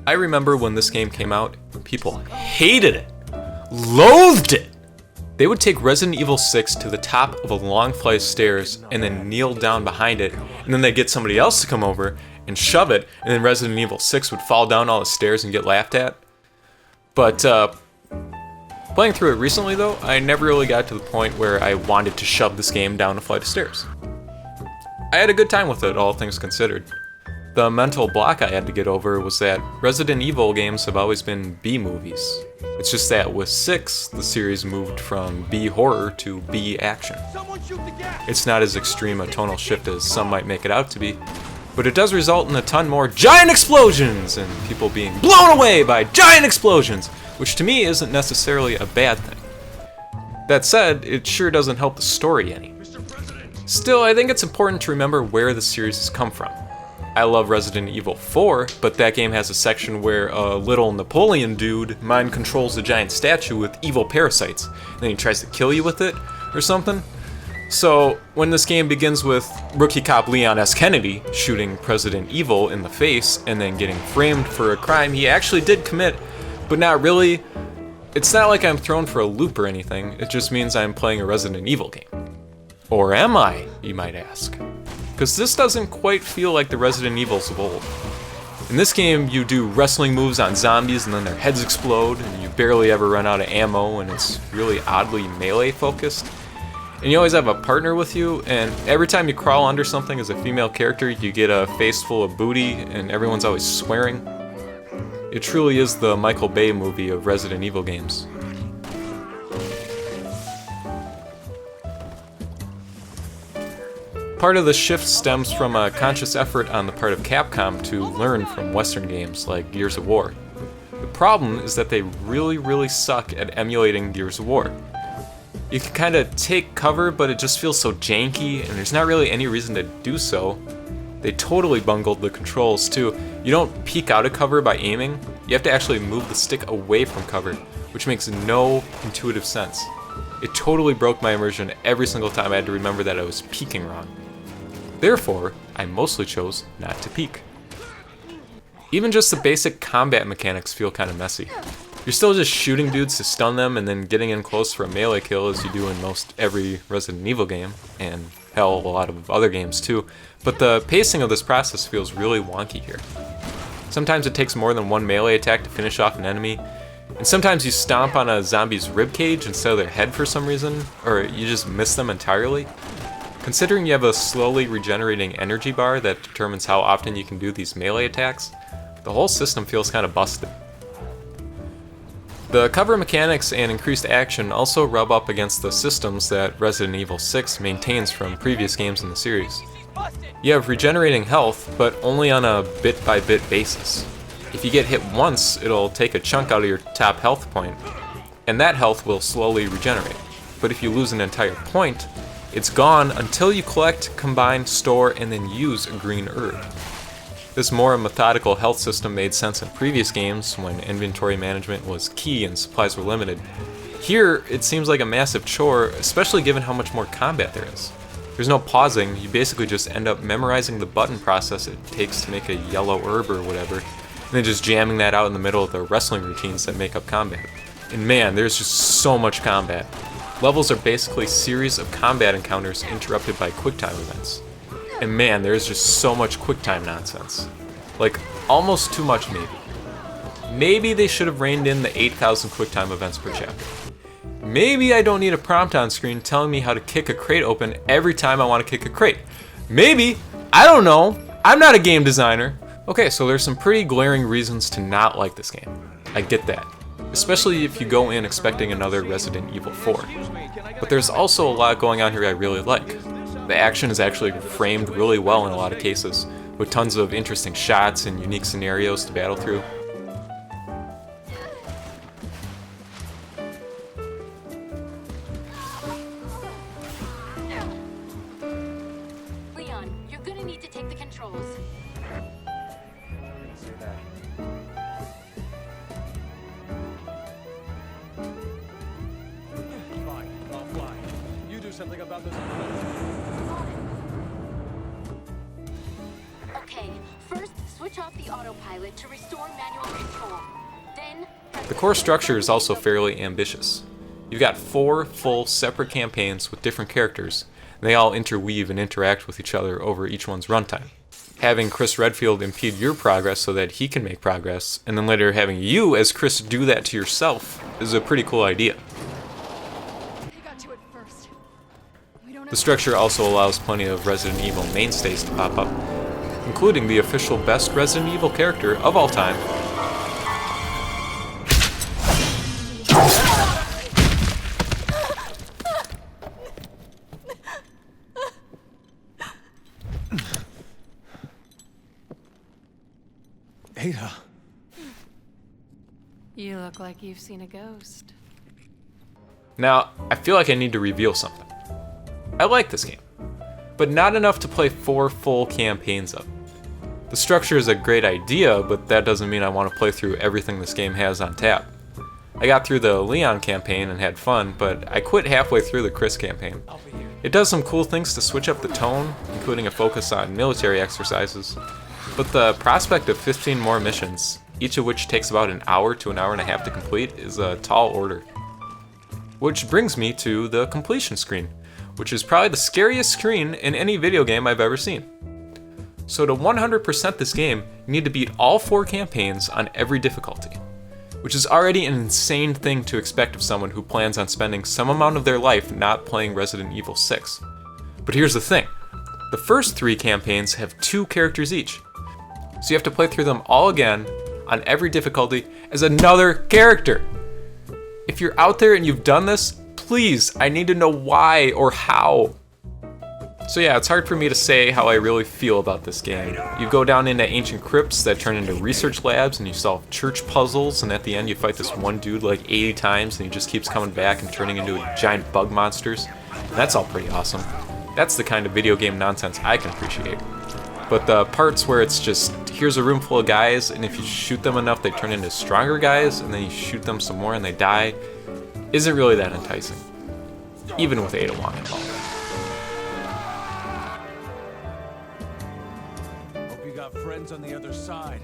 I remember when this game came out, people hated it, loathed it. They would take Resident Evil 6 to the top of a long flight of stairs and then kneel down behind it, and then they'd get somebody else to come over and shove it, and then Resident Evil 6 would fall down all the stairs and get laughed at. But playing through it recently though, I never really got to the point where I wanted to shove this game down a flight of stairs. I had a good time with it, all things considered. The mental block I had to get over was that Resident Evil games have always been B movies. It's just that with 6, the series moved from B horror to B action. It's not as extreme a tonal shift as some might make it out to be, but it does result in a ton more giant explosions and people being blown away by giant explosions, which to me isn't necessarily a bad thing. That said, it sure doesn't help the story any. Still, I think it's important to remember where the series has come from. I love Resident Evil 4, but that game has a section where a little Napoleon dude mind controls a giant statue with evil parasites, and then he tries to kill you with it, or something. So, when this game begins with rookie cop Leon S. Kennedy shooting President Evil in the face and then getting framed for a crime he actually did commit, but not really, it's not like I'm thrown for a loop or anything, it just means I'm playing a Resident Evil game. Or am I, you might ask? Because this doesn't quite feel like the Resident Evils of old. In this game, you do wrestling moves on zombies and then their heads explode, and you barely ever run out of ammo, and it's really oddly melee focused. And you always have a partner with you, and every time you crawl under something as a female character, you get a face full of booty, and everyone's always swearing. It truly is the Michael Bay movie of Resident Evil games. Part of the shift stems from a conscious effort on the part of Capcom to learn from Western games like Gears of War. The problem is that they really suck at emulating Gears of War. You can kind of take cover, but it just feels so janky, and there's not really any reason to do so. They totally bungled the controls too. You don't peek out of cover by aiming, you have to actually move the stick away from cover, which makes no intuitive sense. It totally broke my immersion every single time I had to remember that I was peeking wrong. Therefore, I mostly chose not to peek. Even just the basic combat mechanics feel kind of messy. You're still just shooting dudes to stun them and then getting in close for a melee kill as you do in most every Resident Evil game, and hell, a lot of other games too, but the pacing of this process feels really wonky here. Sometimes it takes more than one melee attack to finish off an enemy, and sometimes you stomp on a zombie's ribcage instead of their head for some reason, or you just miss them entirely. Considering you have a slowly regenerating energy bar that determines how often you can do these melee attacks, the whole system feels kind of busted. The cover mechanics and increased action also rub up against the systems that Resident Evil 6 maintains from previous games in the series. You have regenerating health, but only on a bit-by-bit basis. If you get hit once, it'll take a chunk out of your top health point, and that health will slowly regenerate. But if you lose an entire point, it's gone until you collect, combine, store, and then use a green herb. This more methodical health system made sense in previous games when inventory management was key and supplies were limited. Here, it seems like a massive chore, especially given how much more combat there is. There's no pausing, you basically just end up memorizing the button process it takes to make a yellow herb or whatever, and then just jamming that out in the middle of the wrestling routines that make up combat. And man, there's just so much combat. Levels are basically series of combat encounters interrupted by QuickTime events. And man, there's just so much QuickTime nonsense. Like, almost too much maybe. Maybe they should have reined in the 8,000 QuickTime events per chapter. Maybe I don't need a prompt on screen telling me how to kick a crate open every time I want to kick a crate. Maybe, I don't know, I'm not a game designer. Okay, so there's some pretty glaring reasons to not like this game. I get that. Especially if you go in expecting another Resident Evil 4. But there's also a lot going on here I really like. The action is actually framed really well in a lot of cases, with tons of interesting shots and unique scenarios to battle through. Leon, you're gonna need to take the controls. Fine, I'll fly. You do something about this. Okay, first switch off the the autopilot to restore manual control. Then, press The core structure is also fairly ambitious. You've got 4 full separate campaigns with different characters, and they all interweave and interact with each other over each one's runtime. Having Chris Redfield impede your progress so that he can make progress, and then later having you as Chris do that to yourself, is a pretty cool idea. They got to it first. We don't The have structure also allows plenty of Resident Evil mainstays to pop up, including the official best Resident Evil character of all time, Ada. You look like you've seen a ghost. Now, I feel like I need to reveal something. I like this game, but not enough to play 4 full campaigns of. The structure is a great idea, but that doesn't mean I want to play through everything this game has on tap. I got through the Leon campaign and had fun, but I quit halfway through the Chris campaign. It does some cool things to switch up the tone, including a focus on military exercises, but the prospect of 15 more missions, each of which takes about an hour to an hour and a half to complete, is a tall order. Which brings me to the completion screen, which is probably the scariest screen in any video game I've ever seen. So to 100% this game, you need to beat all 4 campaigns on every difficulty, which is already an insane thing to expect of someone who plans on spending some amount of their life not playing Resident Evil 6. But here's the thing, the first 3 campaigns have 2 characters each, so you have to play through them all again on every difficulty as another character. If you're out there and you've done this, please, I need to know why or how. So yeah, it's hard for me to say how I really feel about this game. You go down into ancient crypts that turn into research labs, and you solve church puzzles, and at the end you fight this one dude like 80 times, and he just keeps coming back and turning into giant bug monsters. And that's all pretty awesome. That's the kind of video game nonsense I can appreciate. But the parts where it's just, here's a room full of guys, and if you shoot them enough they turn into stronger guys, and then you shoot them some more and they die, isn't really that enticing. Even with Ada Wong involved. Hope you got friends on the other side.